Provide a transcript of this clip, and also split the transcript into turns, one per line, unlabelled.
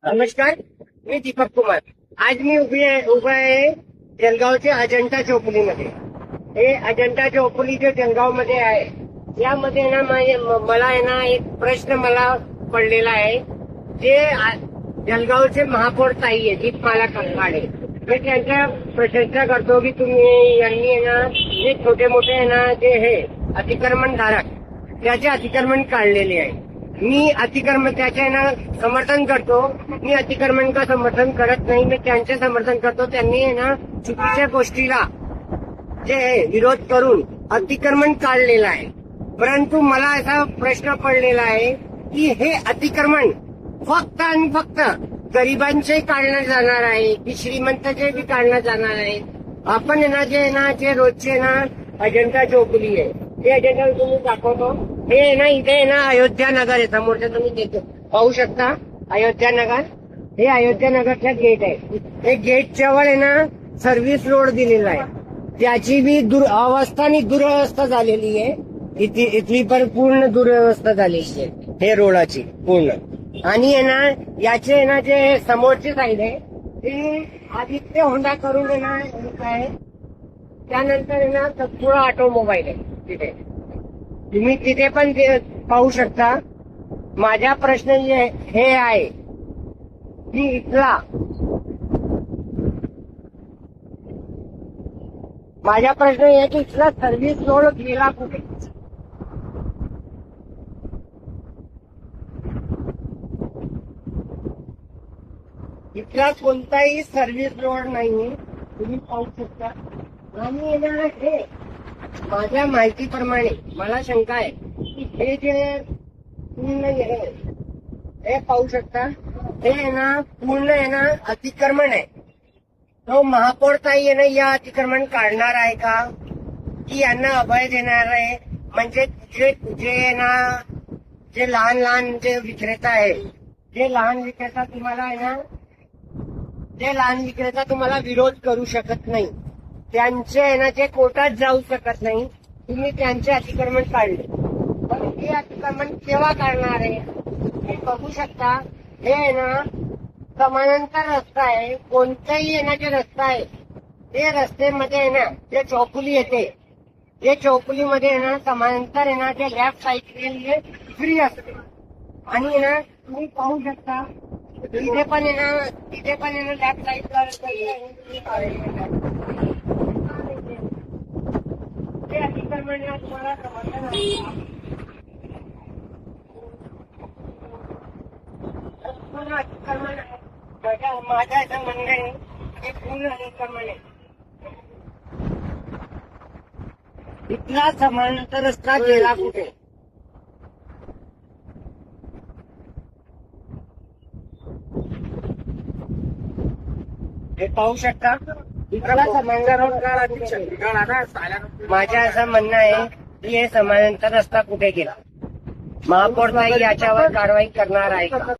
नमस्कार, मी दीपक कुमार. आज मी उभा आहे जळगावच्या अजंठा चौफुलीमध्ये. हे अजंठा चौफुली जे जळगावमध्ये आहे, यामध्ये ना मला आहे ना एक प्रश्न मला पडलेला आहे. जे जळगावचे महापौर ताई आहे दीपमाला कंकाळे, मी त्यांच्या प्रशंसा करतो की तुम्ही यांनी आहे ना जे छोटे मोठे आहे ना जे हे अतिक्रमण धारक त्याचे अतिक्रमण काढलेले आहे. मी अतिक्रमण त्याचे ना समर्थन करतो. मी अतिक्रमण का समर्थन करत नाही, मी त्यांचे समर्थन करतो. त्यांनी आहे ना चुकीच्या गोष्टीला जे विरोध करून अतिक्रमण काढलेलं आहे. परंतु मला असा प्रश्न पडलेला आहे की हे अतिक्रमण फक्त आणि फक्त गरिबांचे काढण्यात जाणार आहे की श्रीमंताचे बी काढण्यात जाणार आहे. आपण जे रोजचे ना अजंठा चौफुली आहे, ते अजंठा तुम्ही दाखवतो. हे ना इथे ना अयोध्या नगर आहे, समोरच्या तुम्ही देतो पाहू शकता. अयोध्या नगर हे अयोध्या नगरचा गेट आहे. हे गेटच्या वर आहे ना सर्व्हिस रोड दिलेला आहे. त्याची बी अवस्था आणि दुरवस्था झालेली आहे. इथली पण पूर्ण दुरवस्था झालेली आहे हे रोडाची पूर्ण. आणि आहे ना याचे ना जे समोरची साईड आहे ते आदित्य होंडा करून आहे ना आहे. त्यानंतर आहे ना सतपुडा ऑटोमोबाईल आहे तिथे, तुम्ही तिथे पण पाहू शकता. माझा प्रश्न हे आहे की इथला सर्व्हिस रोड गेला कुठे? इथला कोणताही सर्व्हिस रोड नाही, तुम्ही पाहू शकता. आणि हे माझ्या माहितीप्रमाणे मला शंका आहे की हे जे पूर्ण हे पाहू शकता, हे ना पूर्ण आहे ना अतिक्रमण आहे. तो महापौर ताई आहे ना या अतिक्रमण काढणार आहे का की यांना अभय देणार आहे? म्हणजे जे ना जे लहान जे विक्रेता आहे, जे लहान विक्रेता तुम्हाला आहे ना ते लहान विक्रेता तुम्हाला विरोध करू शकत नाही. त्यांचे आहे ना ते कोर्टात जाऊ शकत नाही. तुम्ही त्यांचे अतिक्रमण काढले, पण हे अतिक्रमण केव्हा काढणार आहे? हे बघू शकता. हे आहे ना समांतर रस्ता आहे. कोणताही आहे ना जे रस्ता आहे ते रस्त्यामध्ये आहे ना जे चौफुली येते, जे चौफुलीमध्ये आहे ना समांतर आहे ना ते लेफ्ट साईड फ्री असते. आणि ना तुम्ही पाहू शकता तिथे पण आहे ना लेफ्ट साईडला ते अतिक्रमण तुम्हाला समजलं नाही. पूर्ण अतिक्रमण माझं असं म्हणणं आहे की पूर्ण अतिक्रमण आहे. इथला समांतर रस्ता गेला कुठे? हे पाहू शकता. इथला समांतर माझं असं म्हणणं आहे की हे समांतर रस्ता कुठे गेला? महापौर ताई याच्यावर कारवाई करणार आहे का?